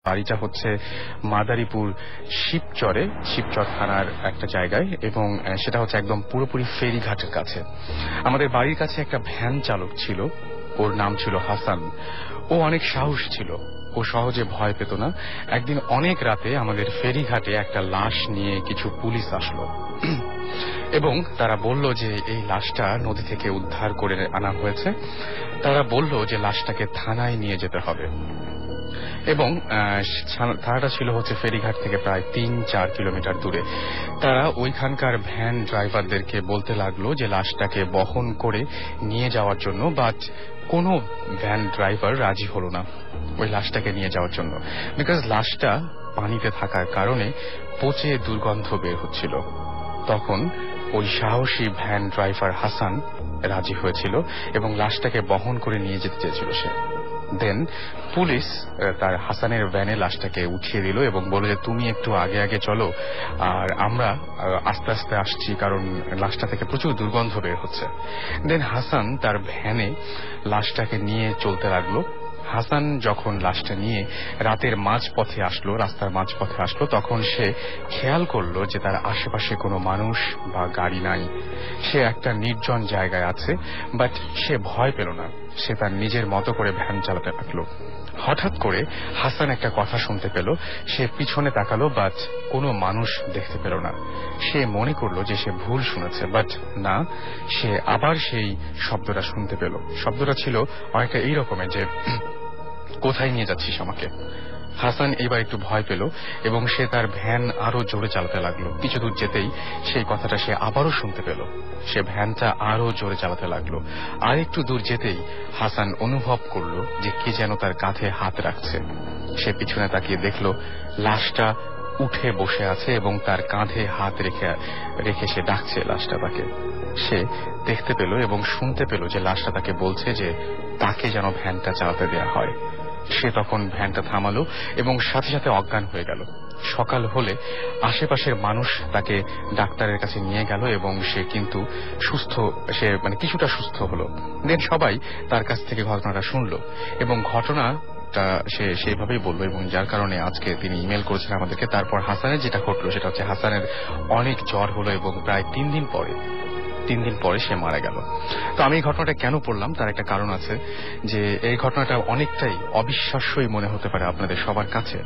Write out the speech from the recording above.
বাড়িটা হচ্ছে মাদারীপুর শিবচরে, শিবচর থানার একটা জায়গায়, এবং সেটা হচ্ছে একদম পুরোপুরি ফেরিঘাটের কাছে। আমাদের বাড়ির কাছে একটা ভ্যান চালক ছিল, ওর নাম ছিল হাসান। ও অনেক সাহস ছিল, ও সহজে ভয় পেত না। একদিন অনেক রাতে আমাদের ফেরিঘাটে একটা লাশ নিয়ে কিছু পুলিশ আসলো এবং তারা বলল যে এই লাশটা নদী থেকে উদ্ধার করে আনা হয়েছে। তারা বলল যে লাশটাকে থানায় নিয়ে যেতে হবে, এবং থানাটা ছিল হচ্ছে ফেরিঘাট থেকে প্রায় ৩-৪ কিলোমিটার দূরে। তারা ওইখানকার ভ্যান ড্রাইভারদেরকে বলতে লাগলো যে লাশটাকে বহন করে নিয়ে যাওয়ার জন্য, বাট কোনো ভ্যান ড্রাইভার রাজি হলো না ওই লাশটাকে নিয়ে যাওয়ার জন্য, বিকজ লাশটা পানিতে থাকার কারণে পচে দুর্গন্ধ বের হচ্ছিল। তখন ওই সাহসী ভ্যান ড্রাইভার হাসান রাজি হয়েছিল এবং লাশটাকে বহন করে নিয়ে যেতে চেয়েছিল সে। দেন পুলিশ তার হাসানের ভ্যানে লাশটাকে উঠিয়ে দিল এবং বলল যে তুমি একটু আগে আগে চলো, আর আমরা আস্তে আস্তে আসছি, কারণ লাশটা থেকে প্রচুর দুর্গন্ধ বের হচ্ছে। দেন হাসান তার ভ্যানে লাশটাকে নিয়ে চলতে লাগলো। হাসান যখন লাশটা নিয়ে রাতের মাঝপথে আসলো, রাস্তার মাঝপথে আসলো, তখন সে খেয়াল করলো যে তার আশেপাশে কোনো মানুষ বা গাড়ি নাই। সে একটা নির্জন জায়গায় আছে, বাট সে ভয় পেল না। সে তার নিজের মতো করে ভ্যান চালাতে লাগলো। হঠাৎ করে হাসান একটা কথা শুনতে পেল। সে পিছনে তাকালো, বাট কোনো মানুষ দেখতে পেল না। সে মনে করলো যে সে ভুল শুনেছে, বাট না, সে আবার সেই শব্দটা শুনতে পেল। শব্দটা ছিল অনেকটা এই রকমের যে কোথায় নিয়ে যাচ্ছিস আমাকে। হাসান এবার একটু ভয় পেল এবং সে তার ভ্যান আরো জোরে চালাতে লাগলো। কিছু দূর যেতেই সেই কথাটা সে আবারও শুনতে পেল। সে ভ্যানটা আরো জোরে চালাতে লাগলো। আর একটু দূর যেতেই হাসান অনুভব করলো যে কে যেন তার কাঁধে হাত রাখছে। সে পিছনে তাকিয়ে দেখলো লাশটা উঠে বসে আছে এবং তার কাঁধে হাত রেখে সে ডাকছে লাশটা তাকে। সে দেখতে পেল এবং শুনতে পেল যে লাশটা তাকে বলছে যে তাকে যেন ভ্যানটা চালাতে দেয়া হয়। সে তখন ভ্যানটা থামালো এবং সাথে সাথে অজ্ঞান হয়ে গেল। সকাল হলে আশেপাশের মানুষ তাকে ডাক্তারের কাছে নিয়ে গেল এবং সে কিন্তু সুস্থ, সে মানে কিছুটা সুস্থ হলো। দেন সবাই তার কাছ থেকে ঘটনাটা শুনলো এবং ঘটনাটা সে সেইভাবেই বললো, এবং যার কারণে আজকে তিনি ইমেল করেছেন আমাদেরকে। তারপর হাসানের যেটা ঘটলো সেটা হচ্ছে হাসানের অনেক জ্বর হলো এবং প্রায় ৩ দিন পরে সে মারা গেল। তো আমি এই ঘটনাটা কেন পড়লাম তার একটা কারণ আছে, যে এই ঘটনাটা অনেকটাই অবিশ্বাস্যই মনে হতে পারে আপনাদের সবার কাছে।